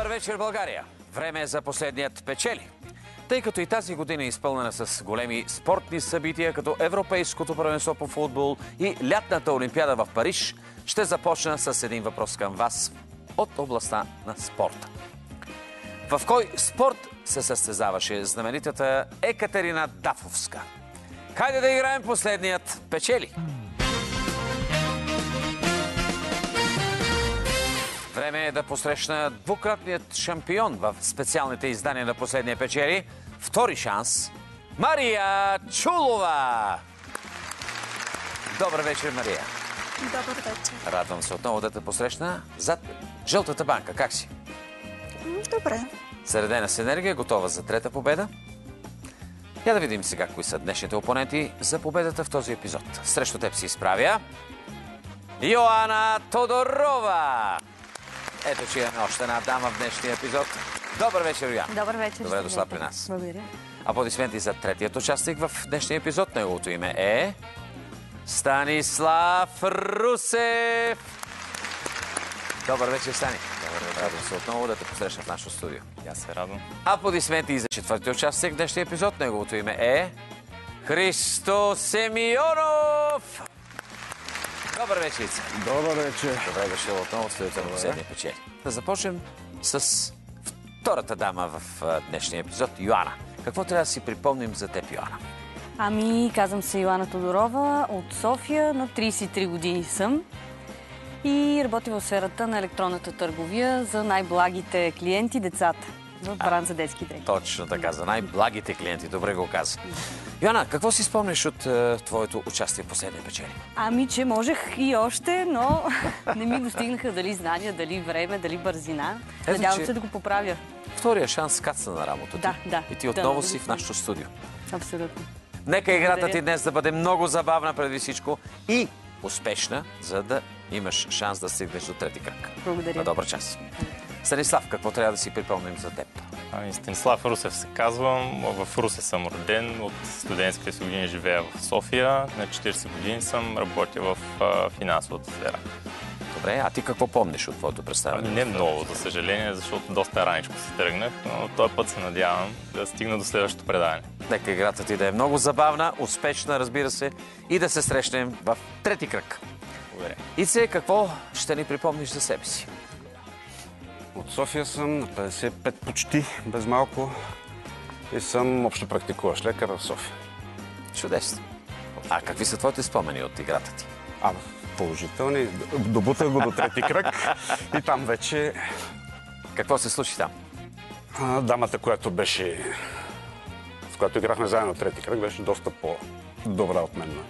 вечер, България! Време е за последният печели. Тъй като и тази година е изпълнена с големи спортни събития, като Европейското първенство по футбол и Лятната олимпиада в Париж, ще започна с един въпрос към вас от областта на спорта. В кой спорт се състезаваше знаменитата Екатерина Дафовска? Хайде да играем последният печели! Време е да посрещна двукратният шампион в специалните издания на последния печели. Втори шанс – Мария Чулова! Добър вечер, Мария. Добър вечер. Радвам се отново да те посрещна зад жълтата банка. Как си? Добре. Заредена с енергия, готова за трета победа? Я да видим сега кои са днешните опоненти за победата в този епизод. Срещу теб се изправя Йоана Тодорова. Ето, че имаме още една дама в днешния епизод. Добър вечер, Йоана. Добър вечер. Добре дошла при нас. Благодаря. Аплодисменти за третият участник в днешния епизод. Неговото име е Станислав Русев. Добър вечер, Стани. Радвам се отново да те посрещна в нашото студио. Аз се радвам. Аплодисменти и за четвъртия участник в днешния епизод. Неговото име е Христо Семионов. Добър вечер, Ица. Добър вечер. Добре дошъл отново в студиото на последния печели. Да започнем с втората дама в днешния епизод, Йоана. Какво трябва да си припомним за теб, Йоана? Ами, казвам се Йоана Тодорова, от София, на 33 години съм и работя в сферата на електронната търговия за най-благите клиенти, децата, в бранд за детски дрехи. Точно така, за най-благите клиенти. Добре го каза. Йоана, какво си спомняш от твоето участие в последния печели? Ами, че можех и още, но не ми достигнаха дали знания, дали време, дали бързина. Надявам се да го поправя. Втория шанс каца на работата ти. Да. И ти отново си в нашото студио. Абсолютно. Нека играта ти днес да бъде много забавна преди всичко и успешна, за да имаш шанс да стигнеш до трети кръг. Благодаря. На добър час. Станислав, какво трябва да си припомним за теб? Ами, Станислав Русев се казвам. В Русе съм роден. От студентските си години живея в София. На 40 години съм работя в финансовата сфера. Добре, а ти какво помниш от твоето представяне? Не много, за съжаление, защото доста раничко се тръгнах, но този път се надявам да стигна до следващото предаване. Нека играта ти да е много забавна, успешна, разбира се, и да се срещнем в трети кръг. Благодаря. Ице, какво ще ни припомниш за себе си? От София съм на 55 почти, без малко. И съм общопрактикуващ лекар в София. Чудесно. А какви са твоите спомени от играта ти? Положителни. Добутах го до трети кръг и там вече Какво се случи там? дамата, която беше, с която играхме заедно трети кръг, беше доста по-добра от мен на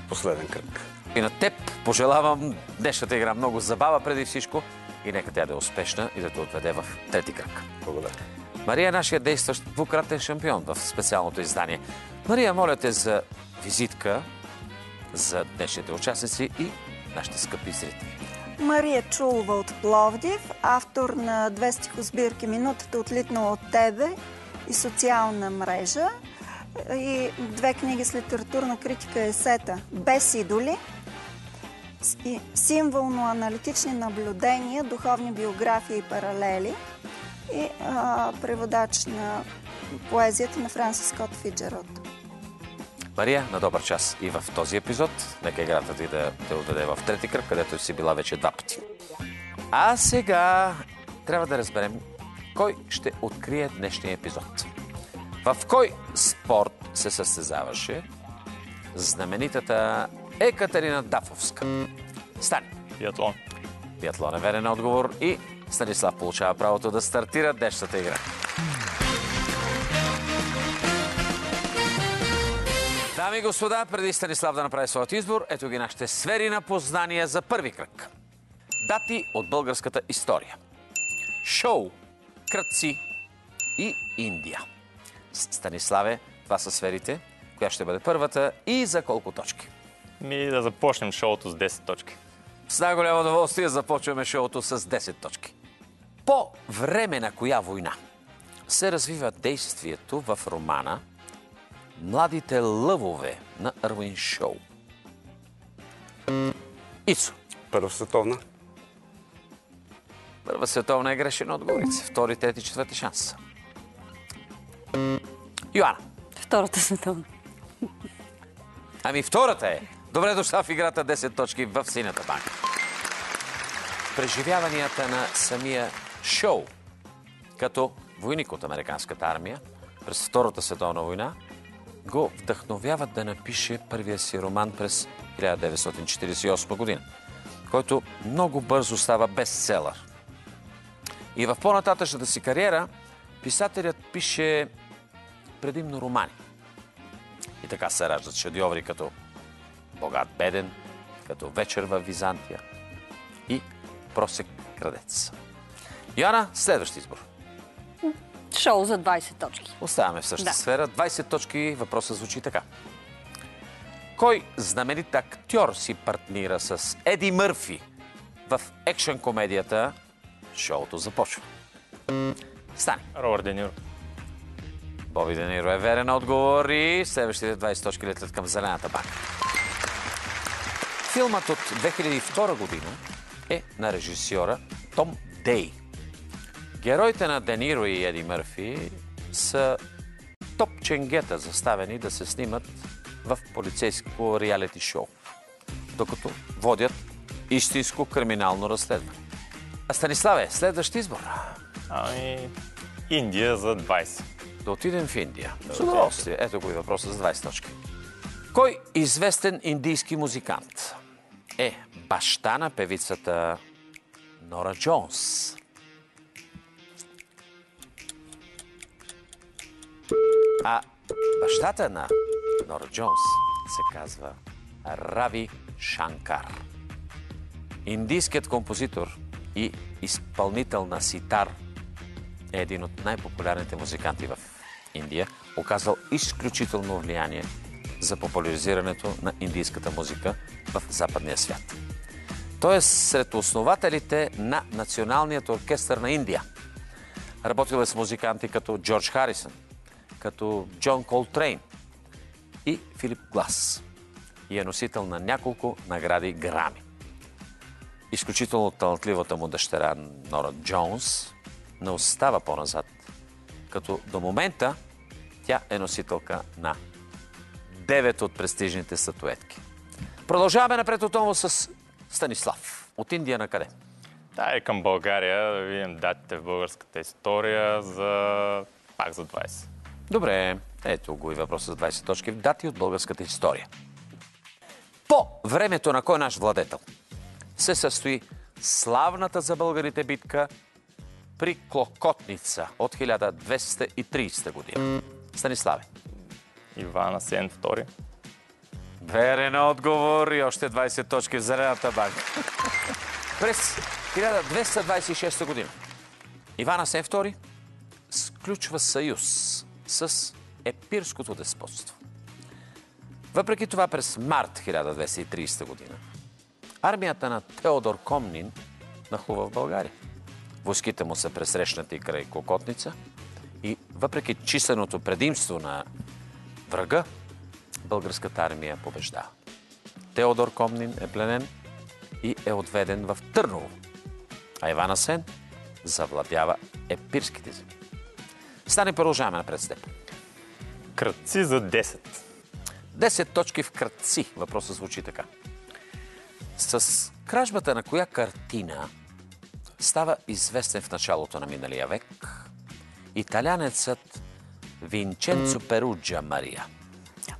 последен кръг. И на теб пожелавам днешната игра много забава преди всичко и нека тя да е успешна и да те отведе в трети кръг. Благодаря. Мария е нашия действащ двукратен шампион в специалното издание. Мария, моля те за визитка за днешните участници и нашите скъпи зрители. Мария Чулова от Пловдив, автор на две стихосбирки "Минутата отлитнала от тебе" и "Социална мрежа", и две книги с литературна критика и есета "Без идоли" и "Символно-аналитични наблюдения, духовни биографии и паралели", и преводач на поезията на Франсис Скот Фиджералд. Мария, на добър час и в този епизод. Нека играта ти да те отдаде в трети кръг, където си била вече два пъти. А сега трябва да разберем кой ще открие днешния епизод. В кой спорт се състезаваше знаменитата Екатерина Дафовска? Стани. Биатлон. Биатлон е верен отговор и Станислав получава правото да стартира днешната игра. Дами и господа, преди Станислав да направи своят избор, ето ги нашите сфери на познания за първи кръг. Дати от българската история. Шоу, кръци и Индия. Станиславе, това са сферите. Коя ще бъде първата и за колко точки? Да започнем шоуто с 10 точки. С най-голямо удоволствие започваме шоуто с 10 точки. По време на коя война се развива действието в романа "Младите лъвове" на Ервин Шоу? Ицо. Първа световна. Първа световна е грешен отговорите. Втори, трети, четвърти шанс. Йоана. Втората световна. Ами втората е. Добре дошла в играта 10 точки в Синята банка. Преживяванията на самия Шоу като войник от американската армия през Втората световна война го вдъхновяват да напише първия си роман през 1948 година, който много бързо става бестселър. И в по-нататъчната си кариера писателят пише предимно романи. И така се раждат шедьоври като Богат беден, като Вечер във Византия и Просек крадец. Йоана, следващ избор. Шоу за 20 точки. Оставаме в същата сфера. 20 точки. Въпросът звучи така. Кой знаменит актьор си партнира с Еди Мърфи в екшън комедията Шоуто започва? Стани. Робърт Де Ниро. Боби Де Ниро е верен отговор и следващите 20 точки летят към Зелената банка. Филмът от 2002 година е на режисьора Том Дей. Героите на Де Ниро и Еди Мърфи са топ ченгета, заставени да се снимат в полицейско реалити шоу, докато водят истинско криминално разследване. А Станиславе, следващ избор. Ами, Индия за 20. Да отидем в Индия. С удоволствие. Ето го и въпроса с 20 точки. Кой известен индийски музикант е баща на певицата Нора Джонс? А бащата на Нора Джонс се казва Рави Шанкар. Индийският композитор и изпълнител на ситар е един от най-популярните музиканти в Индия, оказал изключително влияние за популяризирането на индийската музика в западния свят. Той е сред основателите на Националният оркестър на Индия. Работил е с музиканти като Джордж Харисън, като Джон Колтрейн и Филип Глас. И е носител на няколко награди Грами. Изключително талантливата му дъщеря Нора Джонс не остава по-назад, като до момента тя е носителка на 9 от престижните статуетки. Продължаваме напред отново с Станислав. От Индия на къде? Да, и към България, да видим датите в българската история пак за 20. Добре, ето го и въпроса за 20 точки в дати от българската история. По времето на кой наш владетел се състои славната за българите битка при Клокотница от 1230 година? Станиславе. Иван Асен II. Верен отговор и още 20 точки в Зелената банка. През 1226 година Иван Асен II сключва съюз с Епирското деспотство. Въпреки това през март 1230 година армията на Теодор Комнин нахлува в България. Войските му са пресрещнати край Клокотница и въпреки численото предимство на врага, българската армия побеждава. Теодор Комнин е пленен и е отведен в Търново, а Иван Асен завладява епирските земи. Стане, продължаваме напред с теб. Кръци за 10. 10 точки в кръци. Въпросът звучи така. С кражбата на коя картина става известен в началото на миналия век италянецът Винченцо Перуджа Мария?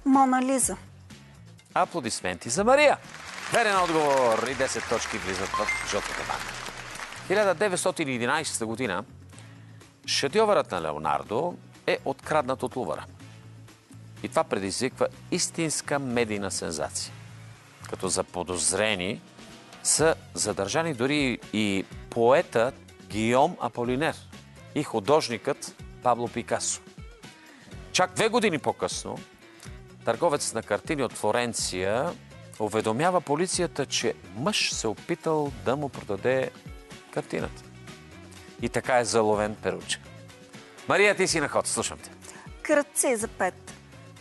Мона Лиза. Аплодисменти за Мария. Верен отговор и 10 точки влизат в жълтата банка. 1911 година шедьовърът на Леонардо е откраднат от Лувъра. И това предизвиква истинска медийна сензация. Като заподозрени са задържани дори и поетът Гийом Аполинер и художникът Пабло Пикасо. Чак 2 години по-късно търговец на картини от Флоренция уведомява полицията, че мъж се опитал да му продаде картината. И така е заловен Перуджа. Мария, ти си на ход. Слушам те. Кръци за 5.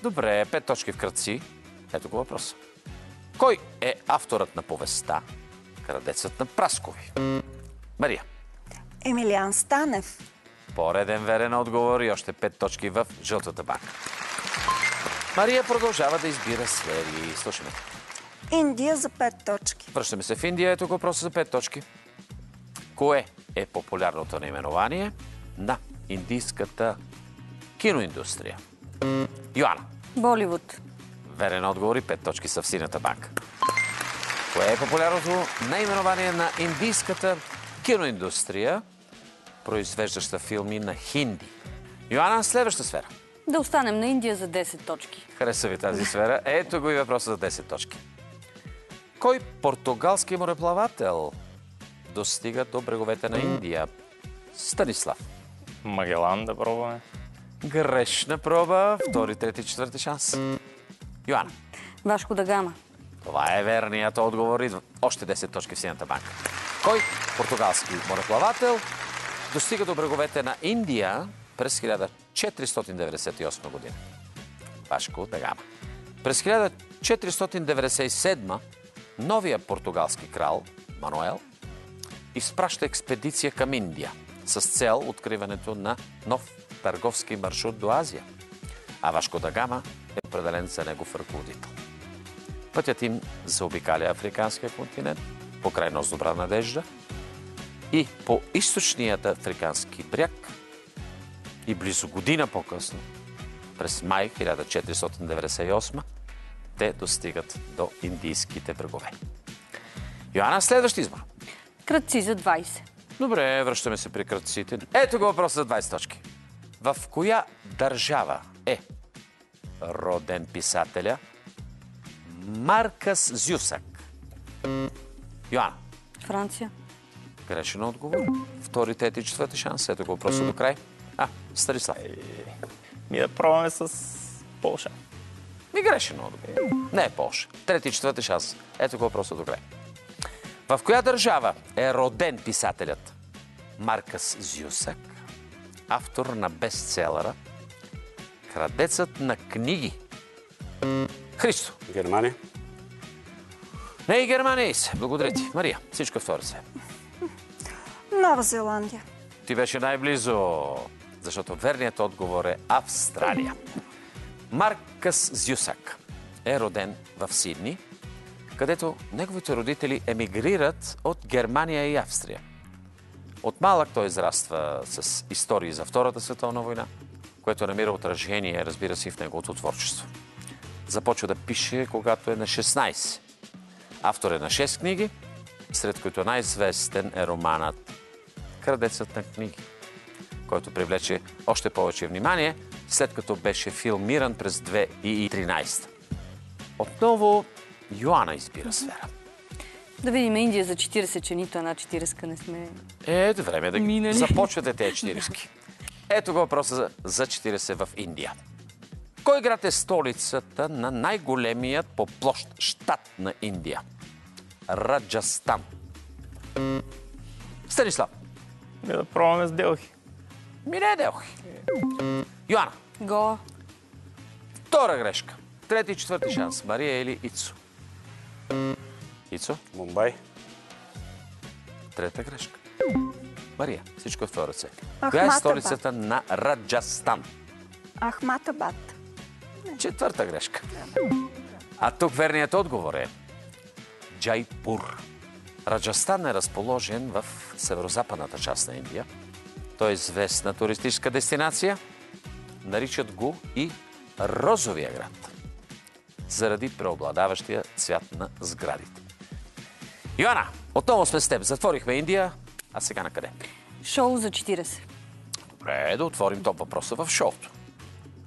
Добре, 5 точки в кръци. Ето го въпрос. Кой е авторът на повестта Крадецът на Праскови? Мария. Емилиан Станев. Пореден верен отговор и още 5 точки в жълтата банка. Мария продължава да избира сфери. Слушаме. Индия за 5 точки. Връщаме се в Индия. Ето го въпроса за 5 точки. Кое е популярното наименование на индийската киноиндустрия? Йоанна. Боливуд. Верен отговор и 5 точки са в синята банка. Кое е популярното наименование на индийската киноиндустрия, произвеждаща филми на хинди? Йоанна, следваща сфера. Да останем на Индия за 10 точки. Хареса ви тази сфера. Ето го и въпроса за 10 точки. Кой португалски мореплавател достига до бреговете на Индия? Станислав. Магелан да пробваме. Грешна проба. Втори, трети, четвърти шанс. Йоанна. Вашко да Гама. Това е верният отговор и още 10 точки в синята банка. Кой португалски мореплавател достига до бреговете на Индия през 1498 година? Вашко да Гама. През 1497 новия португалски крал Мануел изпраща експедиция към Индия с цел откриването на нов търговски маршрут до Азия. А Вашко да Гама е определен за негов ръководител. Пътят им заобикаля африканския континент покрай нос Добра надежда и по източният африкански бряг и близо година по-късно, през май 1498, те достигат до индийските брегове. Йоанна, следващ избор. Кръци за 20. Добре, връщаме се при кръците. Ето го въпрос за 20 точки. В коя държава е роден писателя Маркъс Зюсак? Йоанна. Франция. Грешен отговор. Втори, трети, четвърти шанс. Ето го въпроса до край. Станислав. Ми да пробваме с Полша. И грешен отговор. Не е Полша. Трети, четвърти шанс. Ето го въпроса до край. В коя държава е роден писателят Маркъс Зюсак, автор на бестселъра Крадецът на книги? Христо. Германия. Не и Германия. Благодаря ти. Мария, всичко втора се. Нова Зеландия. Ти беше най-близо, защото верният отговор е Австралия. Маркъс Зюсак е роден в Сидни, където неговите родители емигрират от Германия и Австрия. От малък той израства с истории за Втората световна война, което намира отражение, разбира се, в неговото творчество. Започва да пише, когато е на 16. Автор е на 6 книги, сред които най-известен е романът Крадецът на книги, който привлече още повече внимание, след като беше филмиран през 2013. Отново Йоанна избира сфера. Да видим Индия за 40, че нито една 40 не сме... Ето време да Минали. започвате тези 40. Ето го въпроса за 40 в Индия. Кой град е столицата на най-големият по площ щат на Индия? Раджастан. Станислав. Ми да пробваме с Делхи. Ми не е Делхи. Йоанна. Гоа. Втора грешка. Трети и четвърти шанс. Мария или Ицо? Ицо. Мумбай. Трета грешка. Мария. Всичко е в твоя ръце. Коя е Ахматабад. столицата на Раджастан? Ахматабад. Четвърта грешка. А тук верният отговор е Джайпур. Раджастан е разположен в северо-западната част на Индия. Той е известна туристическа дестинация. Наричат го и Розовия град, заради преобладаващия цвят на сградите. Йоанна, отново сме с теб. Затворихме Индия, а сега на къде? Шоу за 40. Добре, да отворим топ въпроса в шоуто.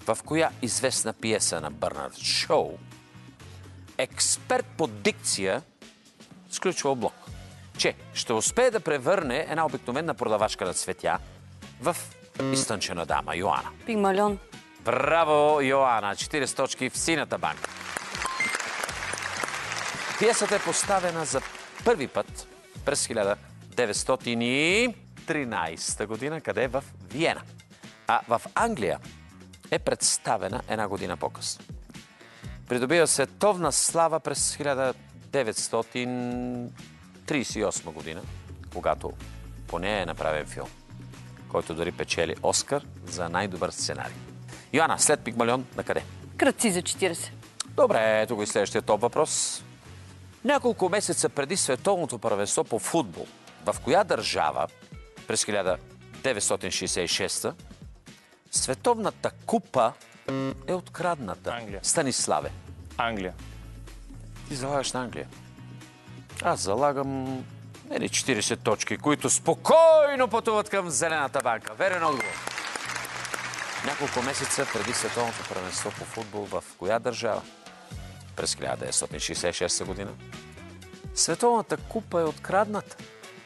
В коя известна пиеса на Бърнард Шоу експерт по дикция сключва облог, че ще успее да превърне една обикновена продавачка на цветя в изтънчена дама? Йоанна. Пигмалион. Браво, Йоанна! 40 точки в синята банка. Пиесата е поставена за първи път през 1913 година, къде е в Виена. А в Англия е представена една година по-късно. Придобива световна слава през 1938 година, когато по нея е направен филм, който дори печели Оскар за най-добър сценарий. Йоана, след Пигмалион, на къде? Кръци за 40. Добре, ето го и следващия топ въпрос. Няколко месеца преди световното първенство по футбол, в коя държава през 1966 световната купа е открадната? Англия. Станиславе. Англия. Ти залагаш на Англия. Аз залагам 40 точки, които спокойно пътуват към Зелената банка. Верен отговор. Няколко месеца преди световното първенство по футбол в коя държава? През 1966 година. Световната купа е открадната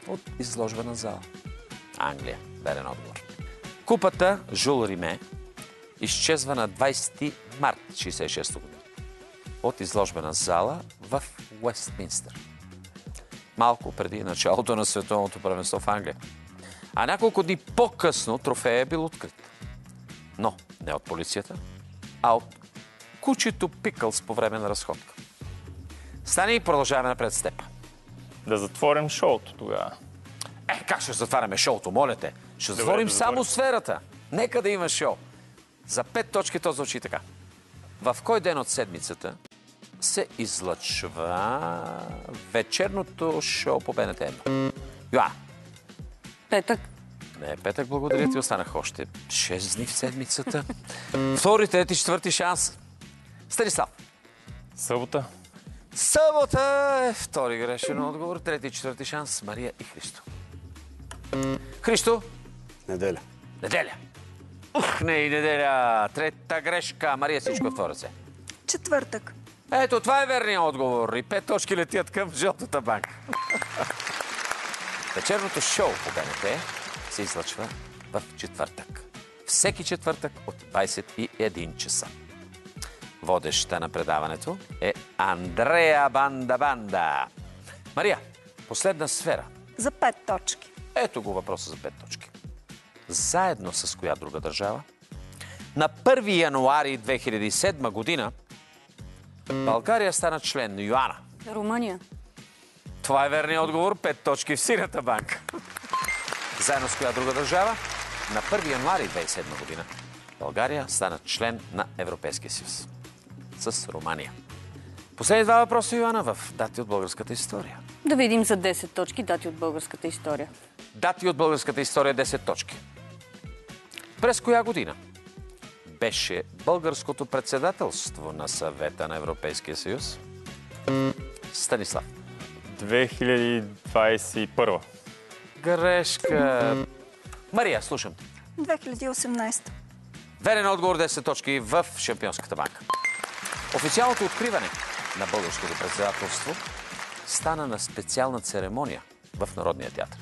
от изложбена зала. Англия. Верен отговор. Купата Жул Риме изчезва на 20 март 1966 година от изложбена зала в Уестминстър. Малко преди началото на световното първенство в Англия. А няколко дни по-късно трофея е бил открит. Но не от полицията, а от кучето Пикълс по време на разходка. Стани и продължаваме напред с теб. Да затворим шоуто тогава. Как ще затваряме шоуто, моля те? Ще затворим само сферата. Нека да има шоу. За 5 точки то звучи така. В кой ден от седмицата се излъчва вечерното шоу по БНТ1? Йоан. Петък. Не е петък, благодаря ти. Останах още 6 дни в седмицата. Втори, трети, четвърти шанс. Станислав. Събота. Събота е втори грешен отговор. Трети, четвърти шанс. Мария и Христо. Христо. Неделя. Неделя. Не и неделя. Трета грешка. Мария, всичко е в твоя ръце. Четвъртък. Ето, това е верният отговор. И 5 точки летят към жълтата банка. Вечерното шоу по БНТ се излъчва в четвъртък. Всеки четвъртък от 21 часа. Водеща на предаването е Андрея Банда. Мария, последна сфера. За 5 точки. Ето го въпроса за 5 точки. Заедно с коя друга държава? На 1 януари 2007 година България стана член на Йоана. Румъния. Това е верният отговор. 5 точки в синята банка. Заедно с коя друга държава? На 1 януари 2007 година България стана член на Европейския съюз. С Румъния. Последни два въпроса, Йоана, в дати от българската история. Да видим за 10 точки дати от българската история. Дати от българската история 10 точки. През коя година беше българското председателство на Съвета на Европейския съюз? Станислав. 2021. Грешка. Мария, слушам. 2018. Верен отговор 10 точки в Шампионската банка. Официалното откриване на българското председателство стана на специална церемония в Народния театър,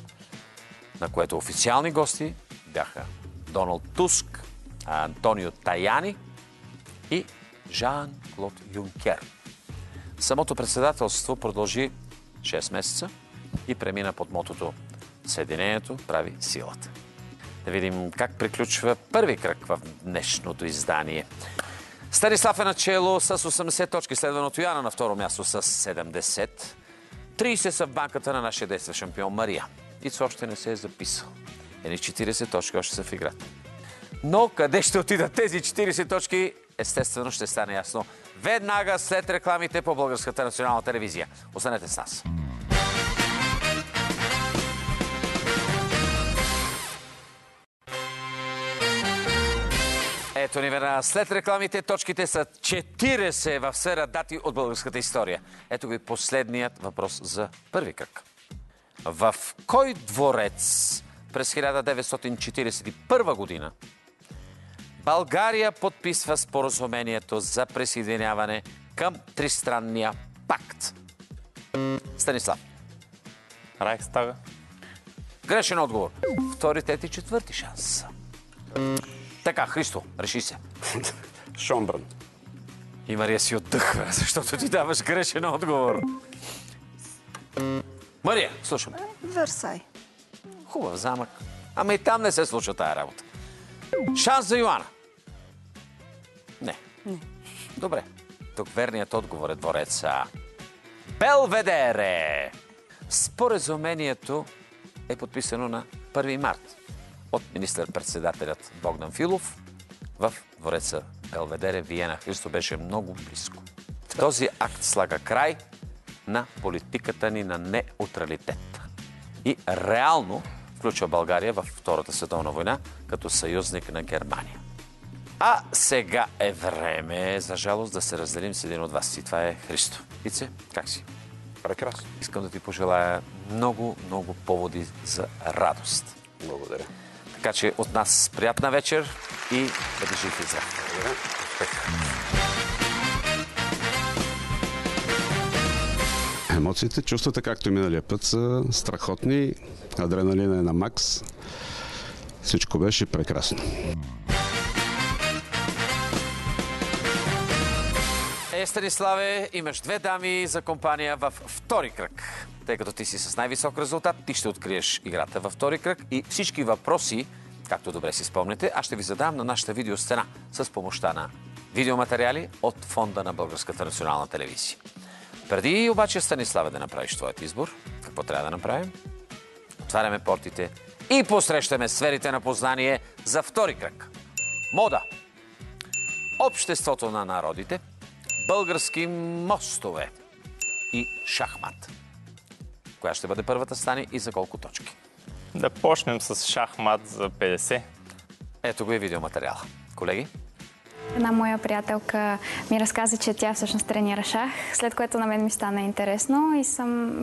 на което официални гости бяха Доналд Туск, Антонио Таяни и Жан-Клод Юнкер. Самото председателство продължи 6 месеца и премина под мотото "Съединението прави силата". Да видим как приключва първи кръг в днешното издание. Станислав е начело с 80 точки, следвано от Йоана на второ място с 70. 30 са в банката на нашия действащ шампион Мария. Ицо още не се е записал. 40 точки още са в играта. Но къде ще отидат тези 40 точки, естествено ще стане ясно веднага след рекламите по Българската национална телевизия. Останете с нас. Ето ни веднага. След рекламите точките са 40 в сфера дати от българската история. Ето ви последният въпрос за първи кръг. В кой дворец през 1941 година България подписва споразумението за присъединяване към Тристранния пакт? Станислав. Райхстага. Грешен отговор. Втори, трети, четвърти шанс. Така, Христо, реши се. Шонбрън. И Мария си отдъхва, защото ти даваш грешен отговор. Мария, слушам. Версай. Хубав замък. Ама и там не се случва тая работа. Шанс за Йоана. Не. Добре. Тук верният отговор е двореца Белведере. Споразумението е подписано на 1 март от министър-председателят Богдан Филов в двореца Белведере, Виена. Христо беше много близко. Този акт слага край на политиката ни на неутралитет и реално включва България в Втората световна война като съюзник на Германия. А сега е време, за жалост, да се разделим с един от вас. И това е Христо. Ице, как си? Прекрасно. Искам да ти пожелая много, много поводи за радост. Благодаря. Така че от нас приятна вечер и бъди жив и здрав. Благодаря. Успех. Емоциите, чувствата, както и миналия път, са страхотни. Адреналина е на макс. Всичко беше прекрасно. Станиславе, имаш 2 дами за компания в втори кръг. Тъй като ти си с най-висок резултат, ти ще откриеш играта във втори кръг и всички въпроси, както добре си спомняте, аз ще ви задам на нашата видеосцена с помощта на видеоматериали от фонда на Българската национална телевизия. Преди обаче, Станиславе, да направиш твоят избор, какво трябва да направим? Отваряме портите и посрещаме сферите на познание за втори кръг. Мода, обществото на народите, български мостове и шахмат. Коя ще бъде първата стане и за колко точки? Да почнем с шахмат за 50. Ето го и видеоматериала. Колеги? Една моя приятелка ми разказа, че тя всъщност тренира шах, след което на мен ми стана интересно и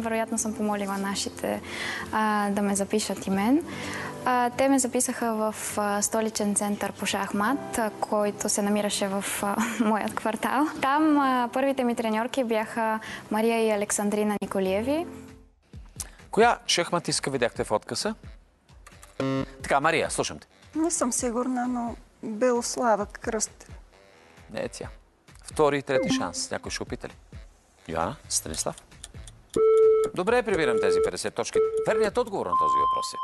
вероятно съм помолила нашите да ме запишат и мен. Те ме записаха в столичен център по шахмат, който се намираше в моят квартал. Там първите ми треньорки бяха Мария и Александрина Николиеви. Коя шахматистка видяхте в откъса? Така, Мария, слушам те. Не съм сигурна, но Белослава Кръст. Не е тя. Втори и трети шанс. Някой ще опита ли? Йоанна? Станислав? Добре, прибирам тези 50 точки. Верният отговор на този въпрос е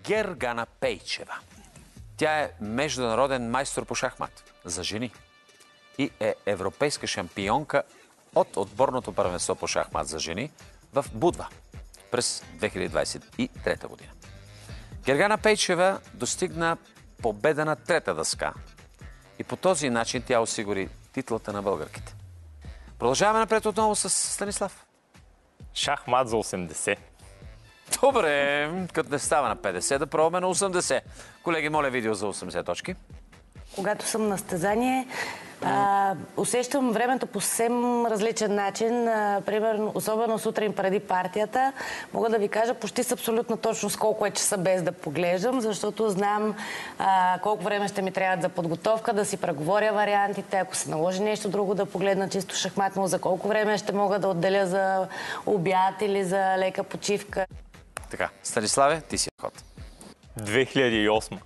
Гергана Пейчева. Тя е международен майстор по шахмат за жени и е европейска шампионка от отборното първенство по шахмат за жени в Будва през 2023 година. Гергана Пейчева достигна победа на трета дъска и по този начин тя осигури титлата на българките. Продължаваме напред отново с Станислав. Шахмат за 80. Добре, като не става на 50, да пробваме на 80. Колеги, моля видео за 80 точки. Когато съм на състезание, усещам времето по съвсем различен начин. Примерно, особено сутрин преди партията, мога да ви кажа почти с абсолютна точност колко е часа без да поглеждам, защото знам колко време ще ми трябва за подготовка, да си преговоря вариантите, ако се наложи нещо друго да погледна чисто шахматно, за колко време ще мога да отделя за обяд или за лека почивка. Така, Станиславе, ти си ход. 2008.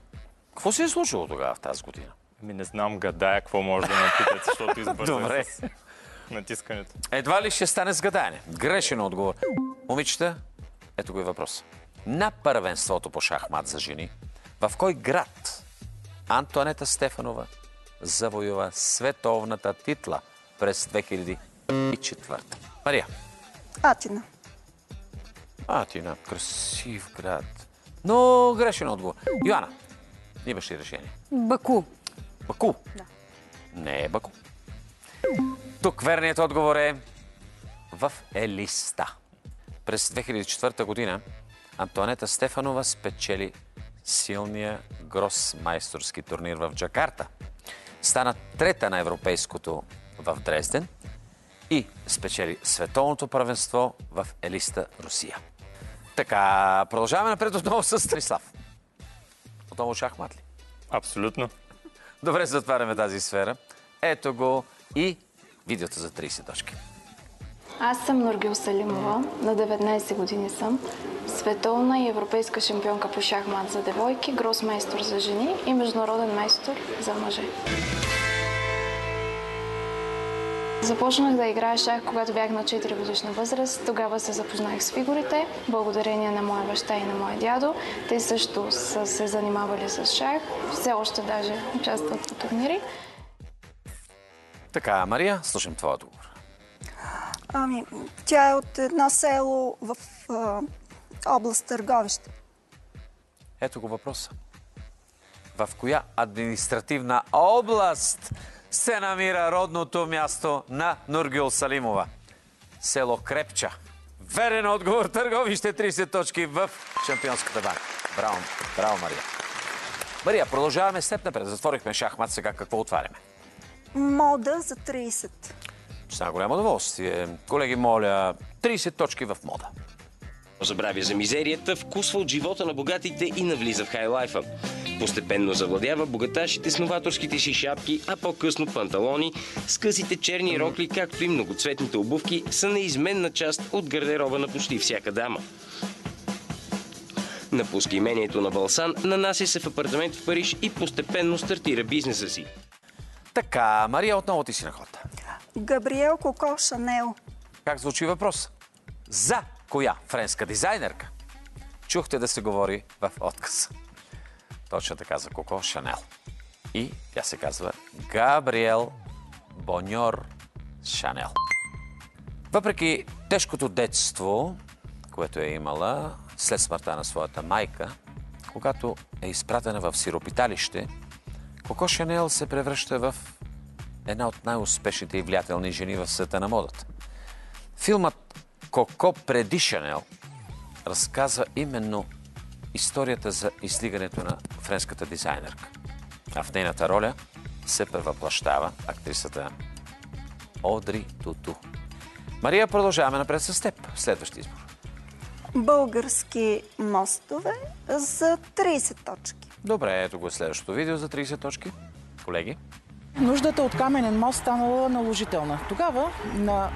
Какво се е случило тогава в тази година? Не знам, гадая какво може да ме питат, защото избързвам Добре. с натискането. Едва ли ще стане с гадаене? Грешен отговор. Момичета, ето го и въпрос. На първенството по шахмат за жени, в кой град Антоанета Стефанова завоюва световната титла през 2004? Мария. Атина. Атина, красив град. Но грешен отговор. Йоанна, имаш ли решение? Баку. Баку? Да. Не е Баку. Тук верният отговор е в Елиста. През 2004 година Антоанета Стефанова спечели силния гросмайсторски турнир в Джакарта. Стана трета на европейското в Дрезден и спечели световното първенство в Елиста, Русия. Така, продължаваме напред отново с Станислав. Отново шахмат ли? Абсолютно. Добре, затваряме тази сфера. Ето го и видеото за 30 точки. Аз съм Нургюл Салимова, на 19 години съм, световна и европейска шампионка по шахмат за девойки, гросмайстор за жени и международен майстор за мъже. Започнах да играя шах, когато бях на 4 годишна възраст. Тогава се запознах с фигурите, благодарение на моя баща и на моя дядо. Те също са се занимавали с шах, все още даже участват в турнири. Така, Мария, слушам твоя отговор. Тя е от едно село в област Търговище. Ето го въпроса. В коя административна област се намира родното място на Нургюл Салимова? Село Крепча. Верен отговор. Търговище 30 точки в Шампионската банка. Браво, браво, Мария. Мария, продължаваме с теб напред. Затворихме шахмат, сега какво отваряме? Мода за 30. Ще на голямо удоволствие. Колеги, моля, 30 точки в мода. Забравя за мизерията, вкусва от живота на богатите и навлиза в хайлайфа. Постепенно завладява богаташите с новаторските си шапки, а по-късно панталони, скъсите черни рокли, както и многоцветните обувки са неизменна част от гардероба на почти всяка дама. Напуска имението на Балсан, нанася се в апартамент в Париж и постепенно стартира бизнеса си. Така, Мария, отново ти си на ход. Габриел Коко Шанел. Как звучи въпрос? За коя френска дизайнерка чухте да се говори в отказ? Точно така, за Коко Шанел. И тя се казва Габриел Боньор Шанел. Въпреки тежкото детство, което е имала след смъртта на своята майка, когато е изпратена в сиропиталище, Коко Шанел се превръща в една от най-успешните и влиятелни жени в света на модата. Филмът Коко преди Шанел разказва именно историята за излигането на френската дизайнерка. А в нейната роля се превъплъщава актрисата Одри Туту. Мария, продължаваме напред с теб. Следващи избор. Български мостове за 30 точки. Добре, ето го следващото видео за 30 точки. Колеги. Нуждата от каменен мост станала наложителна. Тогава на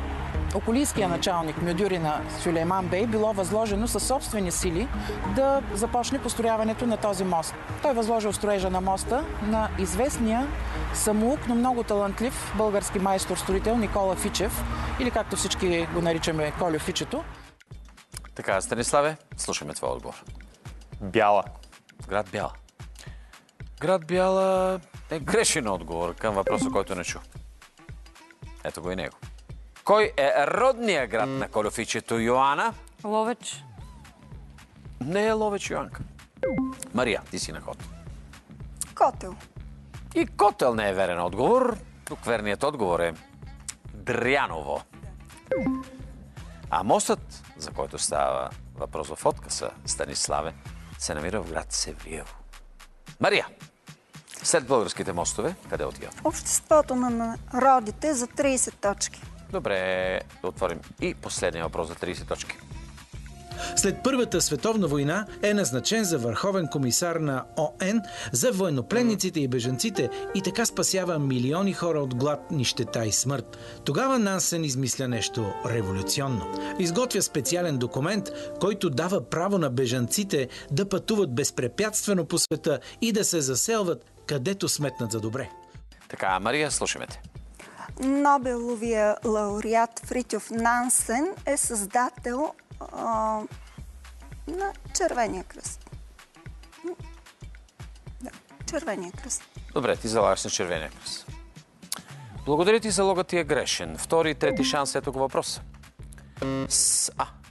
околийския началник Мюдюрина Сюлейман Бей било възложено със собствени сили да започне построяването на този мост. Той възложил строежа на моста на известния самоук, но много талантлив български майстор-строител Никола Фичев, или както всички го наричаме Колю Фичето. Така, Станиславе, слушаме твой отговор. Бяла. Град Бяла. Град Бяла е грешен отговор към въпроса, който не чу. Ето го и него. Кой е родният град на Колюфичето, Йоана? Ловеч. Не е Ловеч, Йоанка. Мария, ти си на ход. Котел. И Котел не е верен отговор. Тук верният отговор е Дряново. А мостът, за който става въпрос в отказа, Станиславе, се намира в град Севлиево. Мария, след българските мостове, къде отива? Обществото на народите за 30 точки. Добре, да отворим и последния въпрос за 30 точки. След Първата световна война е назначен за върховен комисар на ООН за военнопленниците и бежанците и така спасява милиони хора от глад, нищета и смърт. Тогава Нансен измисля нещо революционно. Изготвя специален документ, който дава право на бежанците да пътуват безпрепятствено по света и да се заселват където сметнат за добре. Така, Мария, слушаме те. Нобеловия лауреат Фритьоф Нансен е създател на Червения кръст. Да, Червения кръст. Добре, ти залагаш на Червения кръст. Благодаря ти, залогът ти е грешен. Втори и трети шанс, ето го въпрос.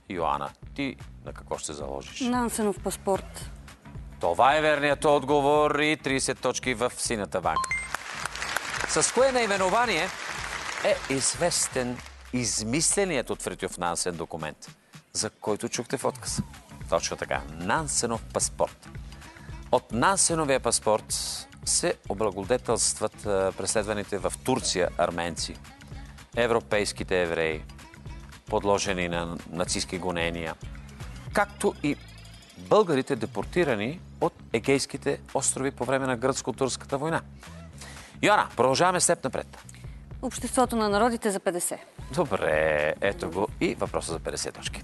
Йоана, ти на какво ще заложиш? Нансенов паспорт. Това е верният отговор и 30 точки в синята банка. С кое наименование е известен измисленият от Фритьоф Нансен документ, за който чухте в отказ? Точно така. Нансенов паспорт. От Нансеновия паспорт се облагодетелстват преследваните в Турция арменци, европейските евреи, подложени на нацистски гонения, както и българите депортирани от Егейските острови по време на гръцко-турската война. Йоана, продължаваме с теб напред. Обществото на народите за 50. Добре, ето го и въпроса за 50 точки.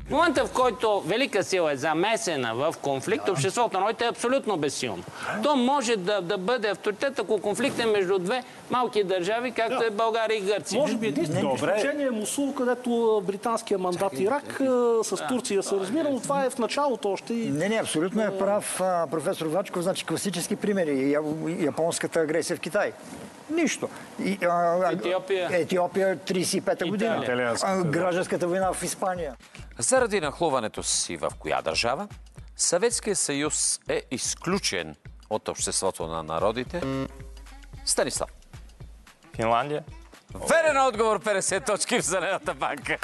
В момента, в който велика сила е замесена в конфликт, обществото на народите е абсолютно безсилно. То може да бъде авторитет, ако конфликт е между две малки държави, както е България и Гърция. Може би единственото изключение е Мусул, където британския мандат Ирак с Турция се разбира, но това е в началото още. Не, абсолютно е прав професор Вачков. Значи класически примери. Японската агресия в Китай. Нищо. Етиопия 35-та година. Гражданската война в Испания. Заради нахлуването си в коя държава, Съветският съюз е изключен от обществото на народите. Станислав. Финландия. Верен отговор, 50 точки в Зелената банка.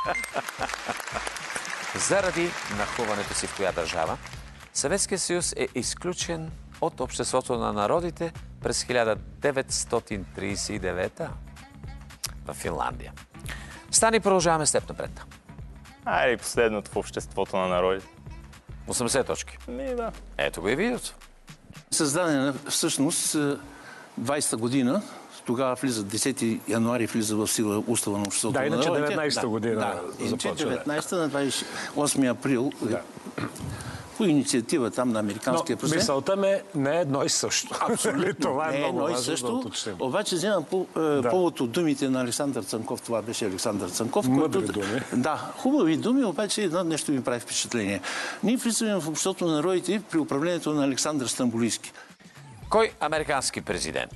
Заради нахлуването си в коя държава, Съветският съюз е изключен от обществото на народите през 1939 в Финландия. Стани, продължаваме с теб напред. Айде, последното в обществото на народите. 80 точки. Да. Ето го и видеото. Създадена всъщност 20-та година, тогава влиза, 10 януари влиза в сила устава на обществото на народите. Да, иначе 19-та година започва. 19-та на 28 април по инициатива там на американския президент. Мисълта ме не е едно и също. Абсолютно. Това е много едно и важно също. да уточним. Обаче вземам повод от думите на Александър Цанков. Това беше Александър Цанков. Мъдри думи. Да, хубави думи, обаче едно нещо ми прави впечатление. Ние влизаме в обществото на народите при управлението на Александър Стамболийски. Кой американски президент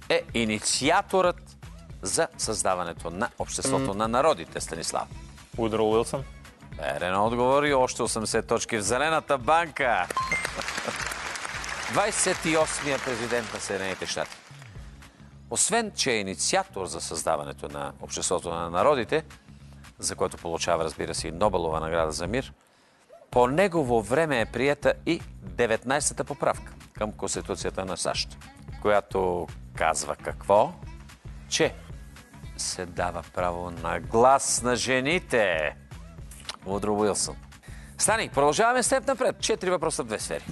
е инициаторът за създаването на обществото на народите, Станислав? Удро Уилсън. Верен отговор и още 80 точки в Зелената банка. 28-я президент на Съединените щати. Освен, че е инициатор за създаването на обществото на народите, за което получава, разбира се, и Нобелова награда за мир, по негово време е приета и 19-та поправка към Конституцията на САЩ, която казва какво? Че се дава право на глас на жените. Удро Уилсън. Стани, продължаваме с теб напред. 4 въпроса в 2 сфери.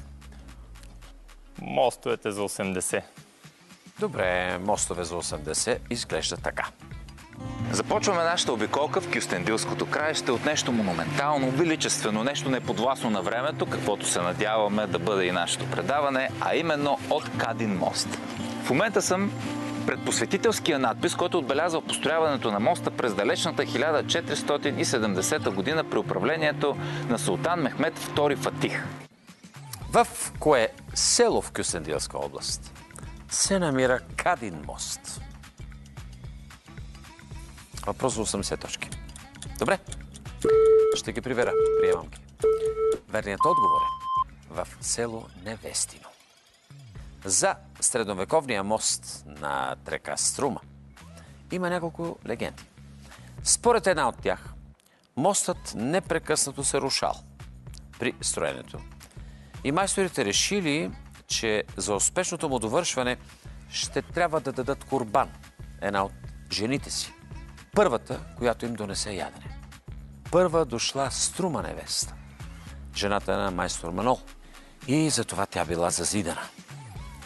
Мостовете за 80. Добре, мостове за 80 изглежда така. Започваме нашата обиколка в Кюстендилското краище от нещо монументално, величествено, нещо неподвластно на времето, каквото се надяваме да бъде и нашето предаване, а именно от Кадин мост. В момента съм пред посветителския надпис, който отбелязва построяването на моста през далечната 1470 година при управлението на султан Мехмед II Фатих. В кое село в Кюстендилска област се намира Кадин мост? Въпрос за 80 точки. Добре, ще ги привера. Приемам ги. Верният отговор е в село Невестино. За средновековния мост на река Струма има няколко легенди. Според една от тях, мостът непрекъснато се рушал при строенето. И майсторите решили, че за успешното му довършване ще трябва да дадат курбан, една от жените си. Първата, която им донесе ядене. Първа дошла Струма невеста, жената на майстор Манол. И затова тя била зазидана.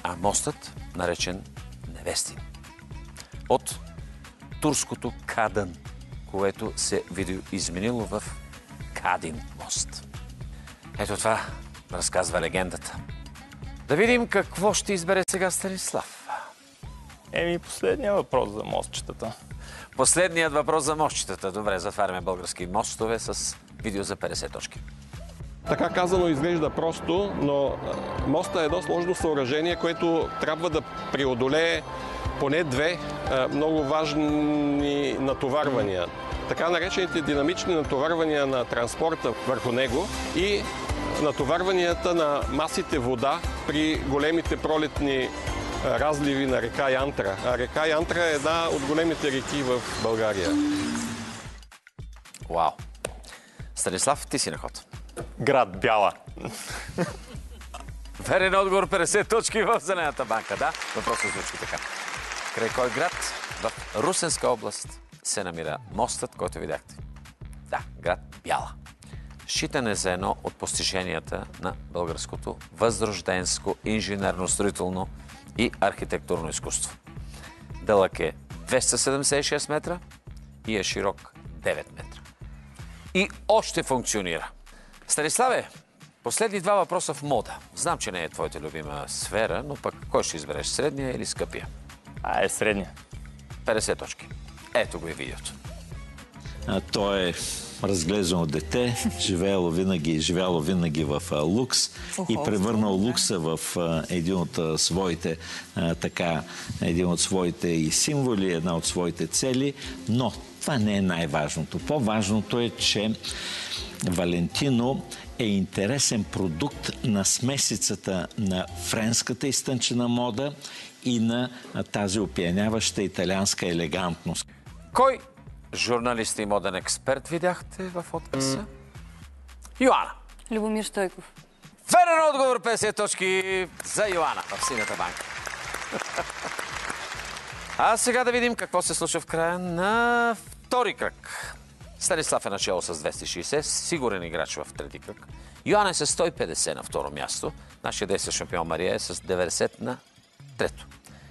А мостът наречен Невестин. От турското Кадън, което се видоизменило в Кадин мост. Ето това разказва легендата. Да видим какво ще избере сега Станислав. Последният въпрос за мостчетата. Последният въпрос за мостчетата. Добре, затваряме български мостове с видео за 50 точки. Така казано изглежда просто, но моста е едно сложно съоръжение, което трябва да преодолее поне 2 много важни натоварвания. Така наречените динамични натоварвания на транспорта върху него и натоварванията на масите вода при големите пролетни разливи на река Янтра. А река Янтра е една от големите реки в България. Вау! Станислав, ти си на ход. Град Бяла. Верен отговор, 50 точки в Зелената банка. Да, въпросът звучи така. Край кой град в Русенска област се намира мостът, който видяхте? Да, град Бяла. Считан е за едно от постиженията на българското възрожденско инженерно-строително и архитектурно изкуство. Дълъг е 276 метра и е широк 9 метра. И още функционира. Станиславе, последни 2 въпроса в мода. Знам, че не е твоята любима сфера, но пък кой ще избереш? Средния или скъпия? Средния. 50 точки. Ето го и видеото. Той е разглеждано дете, живяло винаги в лукс и превърнал лукса в един от своите и символи, една от своите цели, но това не е най-важното. По-важното е, че Валентино е интересен продукт на смесицата на френската изтънчена мода и на тази опияняваща италианска елегантност. Кой журналист и моден експерт видяхте в откъса? Йоана. Любомир Стойков. Верен отговор, 50 точки за Йоана в Синята банка. А сега да видим какво се случва в края на втори кръг. Станислав е начало с 260, сигурен играч в трети кръг. Йоана е с 150 на второ място. Нашия действащ шампион Мария е с 90 на трето.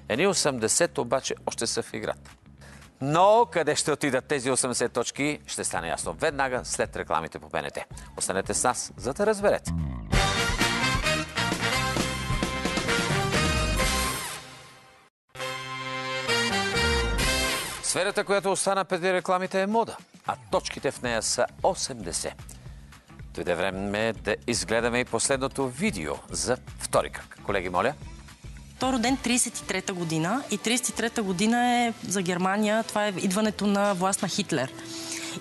Едни 80 обаче още са в играта. Но къде ще отидат тези 80 точки, ще стане ясно веднага след рекламите по БНТ. Останете с нас, за да разберете. Сферата, която остана преди рекламите, е мода, а точките в нея са 80. Дойде време да изгледаме и последното видео за втори кръг. Колеги, моля. Той е роден 33-та година и 33-та година е за Германия, това е идването на власт на Хитлер.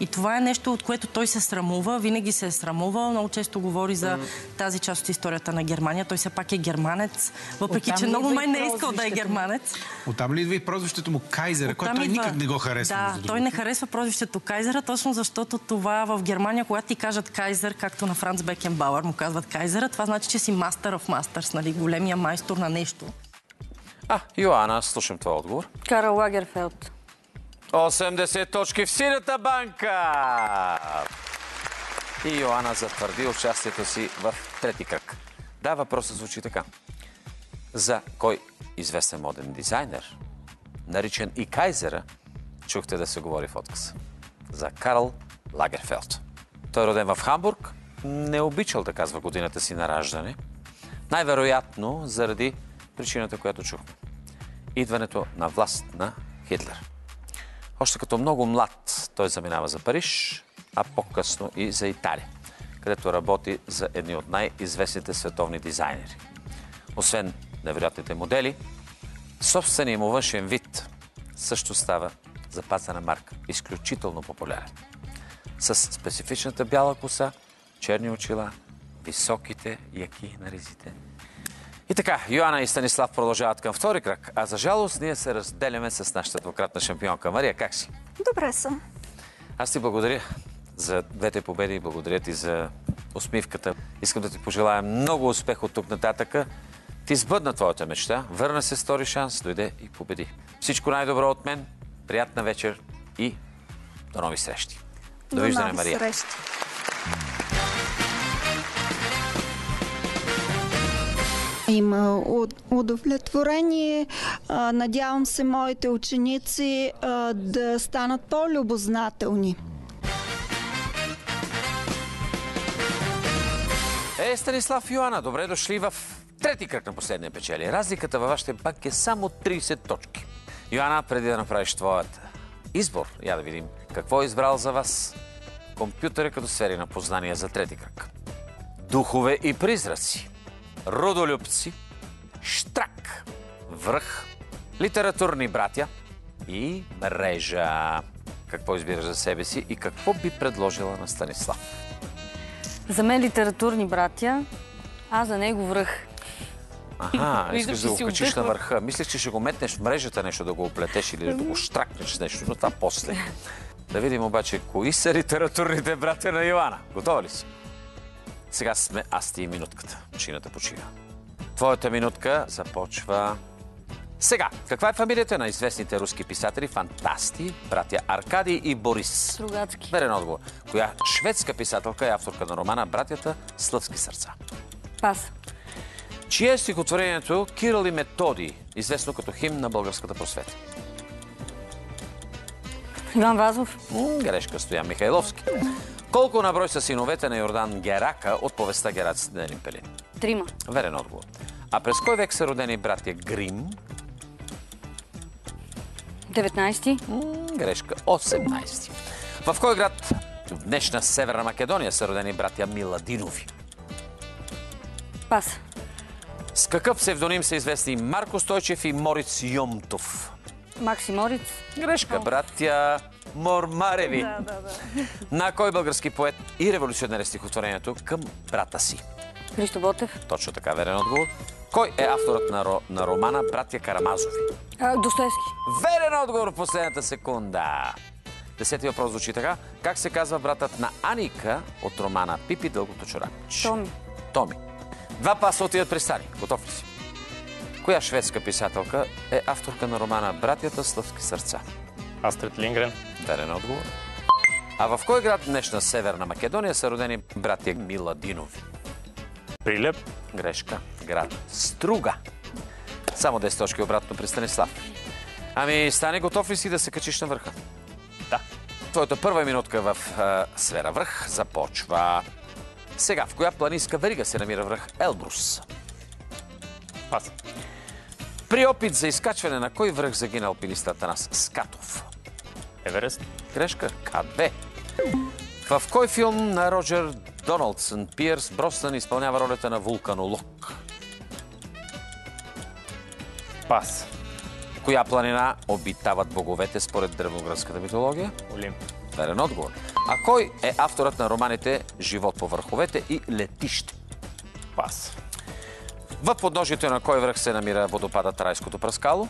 И това е нещо, от което той се срамува, винаги се е срамувал, много често говори за тази част от историята на Германия. Той все пак е германец, въпреки че много май не е искал да е германец. Оттам ли идва и прозвището му Кайзера, което той никак не го харесва? Да, той не харесва прозвището Кайзера, точно защото това в Германия, когато ти кажат Кайзер, както на Франц Бекенбауер му казват Кайзера, това значи, че си мастер в мастърс, нали, големия майстор на нещо. Йоана, слушам твой отговор. Карл Лагерфелд. 80 точки в Синята банка! И Йоана затвърди участието си в трети кръг. Да, въпросът звучи така. За кой известен моден дизайнер, наричан и Кайзера, чухте да се говори в откъса? За Карл Лагерфелд. Той е роден в Хамбург, не обичал да казва годината си на раждане. Най-вероятно заради причината, която чухме. Идването на власт на Хитлер. Още като много млад той заминава за Париж, а по-късно и за Италия, където работи за едни от най-известните световни дизайнери. Освен невероятните модели, собственият му външен вид също става запазена марка, изключително популярен. С специфичната бяла коса, черни очила, високите яки на ризите. И така, Йоана и Станислав продължават към втори кръг, а за жалост ние се разделяме с нашата двукратна шампионка. Мария, как си? Добре съм. Аз ти благодаря за двете победи и благодаря ти за усмивката. Искам да ти пожелая много успех от тук нататъка. Ти сбъдна твоята мечта, върна се с втори шанс, дойде и победи. Всичко най-добро от мен, приятна вечер и до нови срещи. Довиждане, Мария. До нови срещи. Има удовлетворение. Надявам се моите ученици да станат по-любознателни. Станислав и Йоана, добре дошли в трети кръг на последния печели. Разликата във вашите банки е само 30 точки. Йоана, преди да направиш твоят избор, я да видим какво е избрал за вас компютъра като сфери на познания за трети кръг. Духове и призраци. Родолюбци, Штрак, Връх, Литературни братя и Мрежа. Какво избираш за себе си и какво би предложила на Станислав? За мен Литературни братя, а за него Връх. Искаш да го качиш на върха. Мислех, че ще го метнеш в мрежата нещо, да го оплетеш или да го штракнеш с нещо, но това после. Да видим обаче, кои са литературните братя на Йоана. Готова ли си? Сега сме аз ти и минутката. Машината почива. Твоята минутка започва сега. Каква е фамилията на известните руски писатели, фантасти, братя Аркадий и Борис? Стругацки. Верен отговор. Коя шведска писателка е авторка на романа Братята Слъвски сърца? Пас. Чие е стихотворението Кирил и Методий, известно като химн на българската просвета? Иван Вазов. Грешка, Стоян Михайловски. Колко на брой са синовете на Йордан Герака от повестта Гераците на Елин Пелин? 3. Верен отговор. А през кой век са родени братя Грим? 19. Грешка, 18. В кой град в днешна Северна Македония са родени братя Миладинови? Пас. С какъв псевдоним са известни Марко Стойчев и Мориц Йомтов? Макси Мориц. Грешка, братя Мормареви. На кой български поет и революционер е стихотворението към брата си? Христо Ботев. Точно така, верен отговор. Кой е авторът на романа Братя Карамазови? Достоевски. Верен отговор в последната секунда. 10-ти въпрос звучи така. Как се казва братът на Аника от романа Пипи Дългото чорапче? Томи. 2 паса отиват при Стани. Готов ли си? Коя шведска писателка е авторка на романа Братята Слъвски сърца? Астрид Лингрен. Верен отговор. А в кой град днешна Северна Македония са родени братя Миладинови? Прилеп. Грешка. Град Струга. Само 10 точки обратно при Станислав. Ами, Стани, готов ли си да се качиш на върха? Да. Твоята първа минутка в сфера връх започва сега. В коя планинска верига се намира връх Елбрус? Пас. При опит за изкачване на кой връх загина алпинист Атанас Скатов? Еверест. Грешка. К2. В кой филм на Роджер Доналдсън Пиърс Броснан изпълнява ролята на вулканолог? Пас. Коя планина обитават боговете според древногръцката митология? Олимп. Верен отговор. А кой е авторът на романите Живот по върховете и Летище? Пас. В подножието на кой връх се намира водопадът Райското пръскало?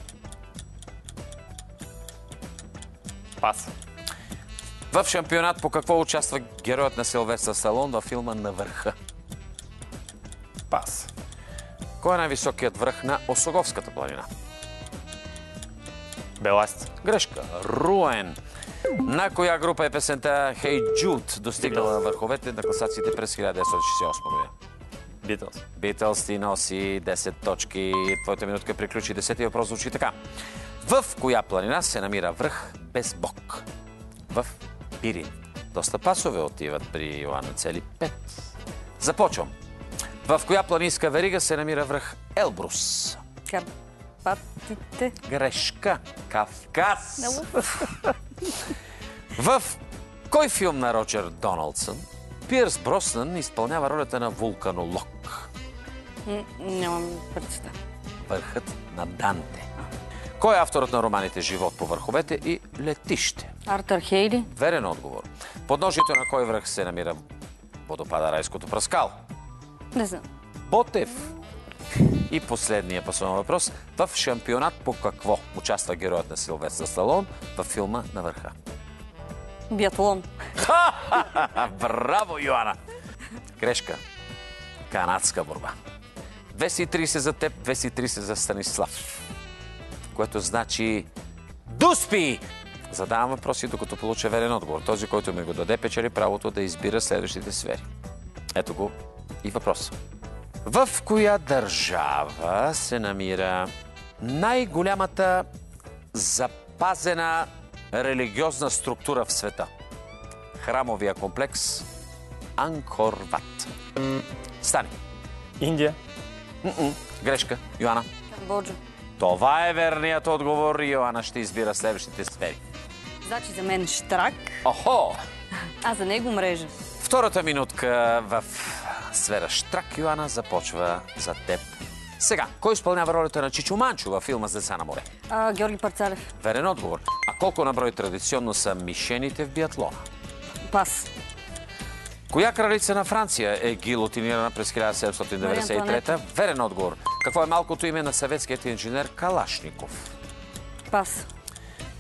Пас. В шампионат по какво участва героят на Силвестър Сталон във филма На върха? Пас. Кой е най-високият връх на Осоговската планина? Беласт. Грешка. Руен. На коя група е песента Hey Jude достигнала на върховете на класациите през 1968 година? Битълс. Битълс ти носи 10 точки. Твоята минутка приключи. 10-ти въпрос звучи така. В коя планина се намира връх без бог? В Пирин. Доста пасове отиват при Йоанна, цели 5. Започвам. В коя планинска верига се намира връх Елбрус? Карпатите. Грешка. Кавказ. В кой филм на Роджер Доналдсън Пиърс Броснан изпълнява ролята на вулканолог? Нямам представа. Върхът на Данте. Кой е авторът на романите Живот по върховете и Летище? Артър Хейли. Верен отговор. Подножието на кой връх се намира водопада Райското пръскало? Не знам. Ботев. И последния пасовен въпрос. В шампионат по какво участва героят на Силвестър Сталон във филма На върха? Биатлон. Браво, Йоана! Грешка. Канадска борба. 230 за теб, 230 за Станислав. Което значи Дуспи! Задавам въпроси, докато получа верен отговор. Този, който ми го даде, печели правото да избира следващите сфери. Ето го и въпрос. В коя държава се намира най-голямата запазена религиозна структура в света? Храмовия комплекс Анкор Ват. Стани. Индия. Грешка. Йоана. Камбоджа. Това е верният отговор. Йоана ще избира следващите сфери. Значи за мен Штрак, Охо! а за него Мрежа. Втората минутка в сфера Штрак, Йоана, започва за теб. Сега, кой изпълнява ролята на Чичо Манчо във филма с деца на море? Георги Парцалев. Верен отговор. А колко на брой традиционно са мишените в биатлона? Пас. Коя кралица на Франция е гилотинирана през 1793-та? Верен отговор. Какво е малкото име на съветският инженер Калашников? Пас.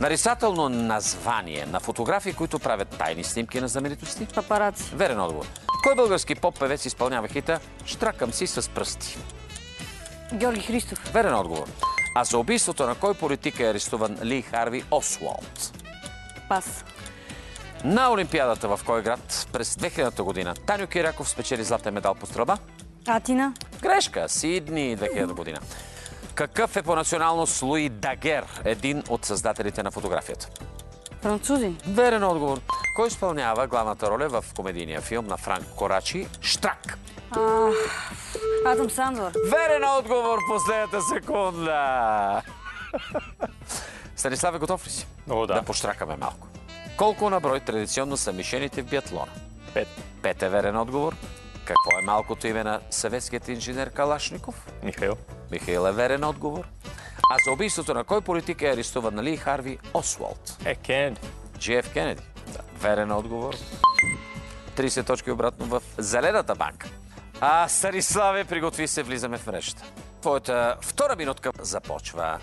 Нарицателно название на фотографии, които правят тайни снимки на знаменитости? Папараци. Верен отговор. Кой български поп-певец изпълнява хита "Щракам си с пръсти"? Георги Христов. Верен отговор. А за убийството на кой политик е арестуван Ли Харви Освалд? Пас. На Олимпиадата в кой град през 2000 година Таню Киряков спечели златен медал по стрелба? Атина. Грешка. Сидни 2000 година. Какъв е по националност Луи Дагер, един от създателите на фотографията? Французин. Верен отговор. Кой изпълнява главната роля в комедийния филм на Франк Корачи "Штрак"? Адам Сандър. Верен отговор последната секунда. Станиславе, готов ли си? О, да. Да поштракаме малко. Колко на брой традиционно са мишените в биатлона? 5. 5 е верен отговор. Какво е малкото име на съветският инженер Калашников? Михаил. Михаил е верен отговор. А за убийството на кой политик е арестуван Ли Харви Освалд? Кенеди. JF Кенеди. Верен отговор. 30 точки обратно в Зелената банка. Станиславе, приготви се, влизаме в мрежата. Твоята втора минутка започва.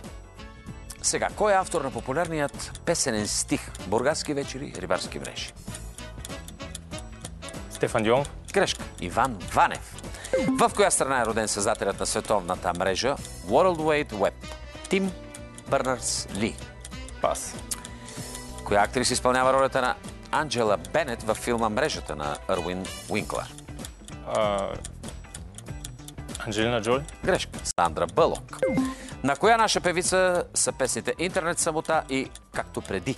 Сега, кой е автор на популярният песенен стих "Бургаски вечери, рибарски мрежи"? Стефан Дионов. Грешка. Иван Ванев. В коя страна е роден създателят на световната мрежа World Wide Web? Тим Бърнърс-Ли. Пас. Коя актриса изпълнява ролята на Анджела Бенет във филма "Мрежата" на Ервин Уинклер? Анджелина Джоли. Грешка. Сандра Бълок. На коя наша певица са песните "Интернет самота" и "Както преди"?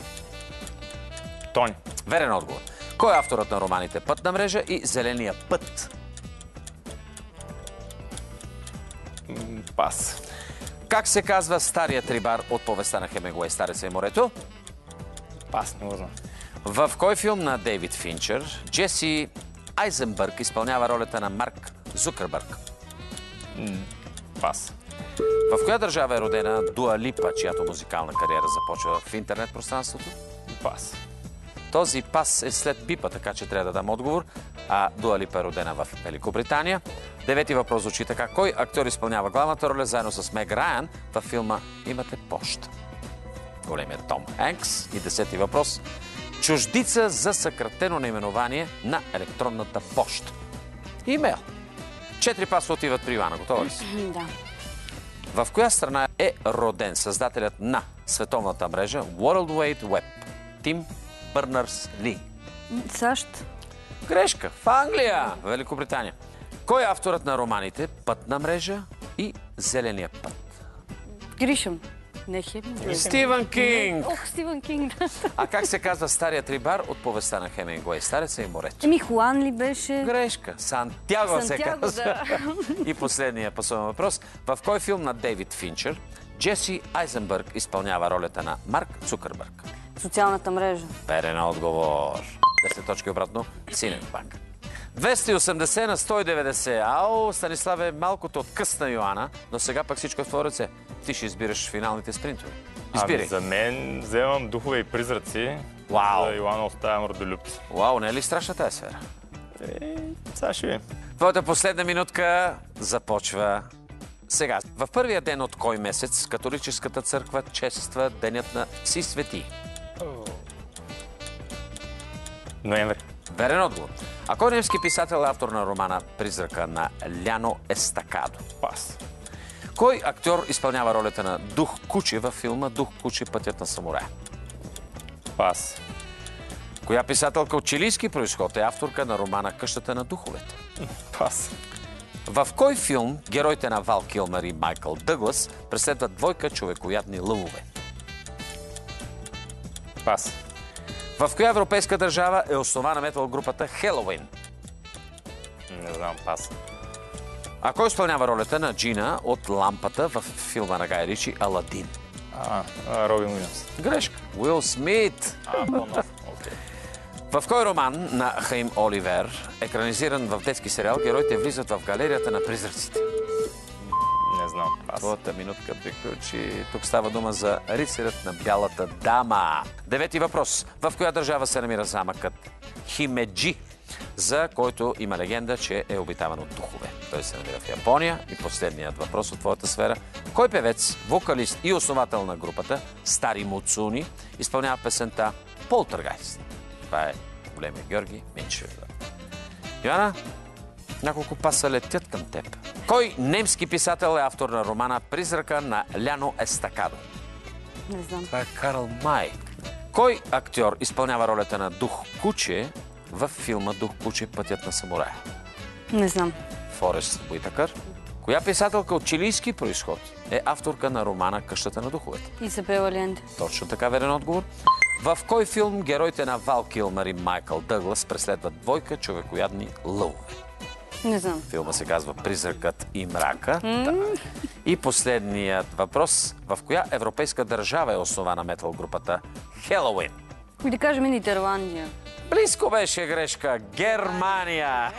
Тони. Верен отговор. Кой е авторът на романите "Пътна мрежа" и "Зеления път"? Пас. Как се казва старият рибар от повестта на Хемингуей "Стареца и морето"? Пас, не го знам. В кой филм на Дейвид Финчер Джеси Айзенбърг изпълнява ролята на Марк Зукърбърг? Пас. В коя държава е родена Дуа Липа, чиято музикална кариера започва в интернет пространството? Пас. Този пас е след бипа, така че трябва да дам отговор. Дуа Липа е родена в Великобритания. Девети въпрос звучи така. Кой актьор изпълнява главната роля заедно с Мег Райан във филма "Имате поща"? Големият Том Хенкс. И десети въпрос. Чуждица за съкратено наименование на електронната поща. Имейл. 4 паса отиват при Йоана. Готова ли си? Да. В коя страна е роден създателят на световната мрежа World Wide Web? Тим Бърнърс-Ли. САЩ. Грешка. В Англия. Великобритания. Кой е авторът на романите "Пътна мрежа" и "Зеления път"? Гришъм. Не Хемингуей. Стивън Кинг. Стивън Кинг. А как се казва старият рибар от повестта на Хемингуей "Стареца и морето"? Хуан ли беше? Грешка. Сантяго се казва. Да. И последния пасовен въпрос. В кой филм на Дейвид Финчер Джеси Айзенбърг изпълнява ролята на Марк Цукърбърг? Социалната мрежа. Верен отговор. 10 точки обратно. Синен банк. 280 на 190. Ау, Станиславе, малкото откъсна Йоана, но сега пък всичко е в твоя ръце. Ти ще избираш финалните спринтове. Избирай. За мен вземам "Духове и призраци". Вау. За Йоана оставям "Родолюбци". Вау, не е ли страшна тази сфера? Сега ще видим. Твоята последна минутка започва сега. В първия ден от кой месец католическата църква чества денят на Вси светии? Ноември. Верен отговор. А кой немски писател е автор на романа "Призрака" на Ляно Естакадо? Пас. Кой актьор изпълнява ролята на Дух Куче във филма "Дух Куче, пътят на самурая"? Пас. Коя писателка от чилийски произход е авторка на романа "Къщата на духовете"? Пас. В кой филм героите на Вал Килмър и Майкъл Дъглас преследват двойка човекоядни лъвове? Пас. В коя европейска държава е основана метал групата Хелоуин? Не знам, пас. А кой изпълнява ролята на Джина от лампата в филма на Гай Ричи "Аладин"? Робин Уилямс. Грешка. Уил Смит. По-нов. Окей. В кой роман на Хаим Оливер, екранизиран в детски сериал, героите влизат в галерията на призраците? Не знам. Пас. Твоята минутка приключи. Тук става дума за "Рицарят на бялата дама". Девети въпрос. В коя държава се намира замъкът Химеджи, за който има легенда, че е обитаван от духове? Той се намира в Япония. И последният въпрос от твоята сфера. Кой певец, вокалист и основател на групата Стари Муцуни изпълнява песента "Полтергайст"? Това е големия Георги Минчев. Йоана, няколко паса летят към теб. Кой немски писател е автор на романа "Призрака" на Ляно Естакадо? Не знам. Това е Карл Май. Кой актьор изпълнява ролята на Дух Куче в филма "Дух Куче, пътят на самурая"? Не знам. Форест Уитакър. Коя писателка от чилийски произход е авторка на романа "Къщата на духовете"? Изабел Аленде. Точно така, верен отговор. В кой филм героите на Вал Килмър и Майкъл Дъглас преследват двойка човекоядни лъвове? Не знам. Филма се казва "Призракът и мрака". И последният въпрос. В коя европейска държава е основана метал групата Хелоуин? Да кажем Нидерландия. Близко беше, грешка. Германия.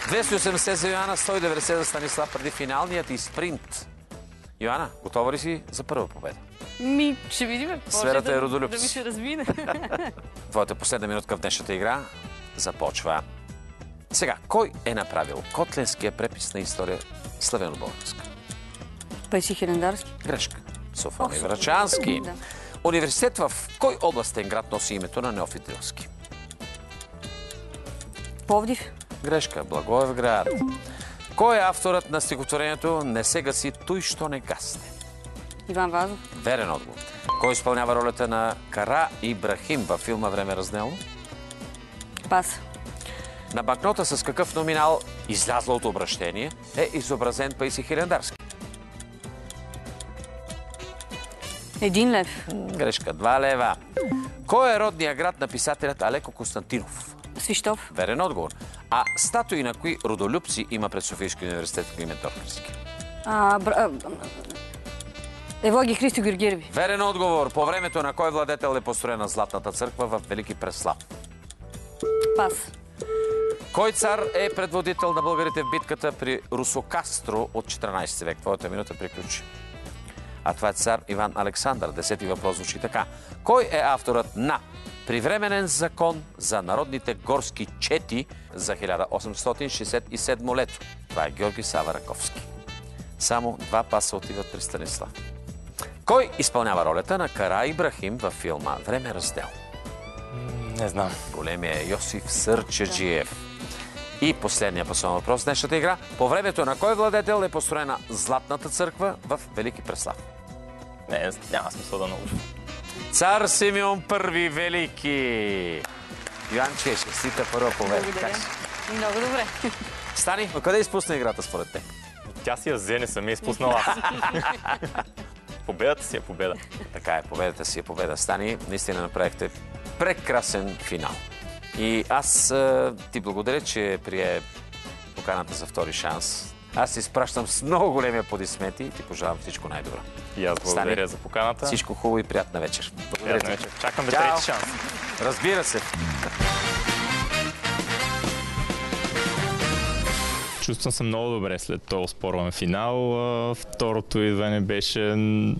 280 за Йоана, 190 за Станислав преди финалният и спринт. Йоана, готова ли си за първа победа? Ще видим. Сферата е родолюбс. Да ми се развине. Твоята последна минутка в днешната игра започва. Сега, кой е направил котленския препис на история славяно-българска? Паисий Хилендарски. Грешка. Софроний Врачански. Да. Университет в кой областен град носи името на Неофит Рилски? Пловдив. Грешка. Благоевград. Кой е авторът на стихотворението "Не се гаси, той що не гасне"? Иван Вазов. Верен отговор. Кой изпълнява ролята на Кара Ибрахим във филма "Време разделно"? Пас. На банкнота с какъв номинал, излязла от обращение, е изобразен Паисий Хилендарски? 1 лев. Грешка. 2 лева. Кой е родният град на писателят Алеко Константинов? Свищов. Верен отговор. А статуи на кои родолюбци има пред Софийския университет Климент Охридски? Евлогий Христо Георгиеви. Верен отговор. По времето на кой владетел е построена Златната църква в Велики Преслав? Пас. Кой цар е предводител на българите в битката при Русокастро от 14 век? Твоята минута приключи. А това е цар Иван Александър. 10-ти въпрос звучи така. Кой е авторът на Привременен закон за народните горски чети за 1867 лето? Това е Георги Сава Раковски. Само 2 паса отиват при Станислав. Кой изпълнява ролята на Кара Ибрахим във филма "Време разделно"? Не знам. Големия Йосиф Сърчеджиев. И последния последен въпрос в днешната игра. По времето на кой владетел е построена Златната църква в Велики Преслав? Не, няма смисъл да науча. Цар Симеон Първи Велики. Йоанче, честита първа победа. Благодаря. Много добре. Стани, къде изпусна играта според те? Тя си я взе, не съм я изпуснала аз. Победата си е победа. Така е, победата си е победа. Стани, наистина направихте прекрасен финал. И аз ти благодаря, че прие поканата за втори шанс. Аз ти изпращам с много големи аплодисменти и ти пожелавам всичко най-добро. И аз благодаря за поканата. Всичко хубаво и приятна вечер. Благодаря ти. Чакам трети шанс. Разбира се. Чувствам се много добре след този оспорван финал. Второто идване беше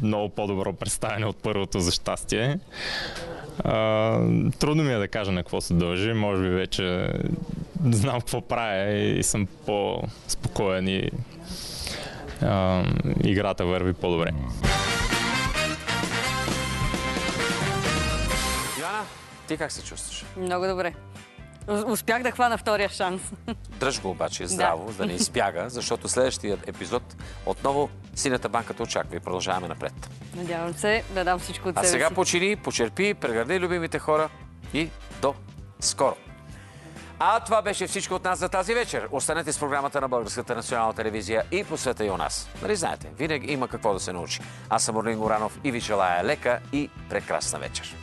много по-добро представяне от първото, за щастие. Трудно ми е да кажа на какво се дължи. Може би вече знам какво правя и съм по-спокоен и играта върви по-добре. Йоана, ти как се чувстваш? Много добре. Успях да хвана втория шанс. Дръж го обаче здраво, да не избяга, защото следващия епизод отново Синята банка те очаква и продължаваме напред. Надявам се да дам всичко от себе си. А сега почини, почерпи, прегърни любимите хора и до скоро. А това беше всичко от нас за тази вечер. Останете с програмата на Българската национална телевизия и по света и у нас. Нали знаете, винаги има какво да се научи. Аз съм Орлин Горанов и ви желая лека и прекрасна вечер.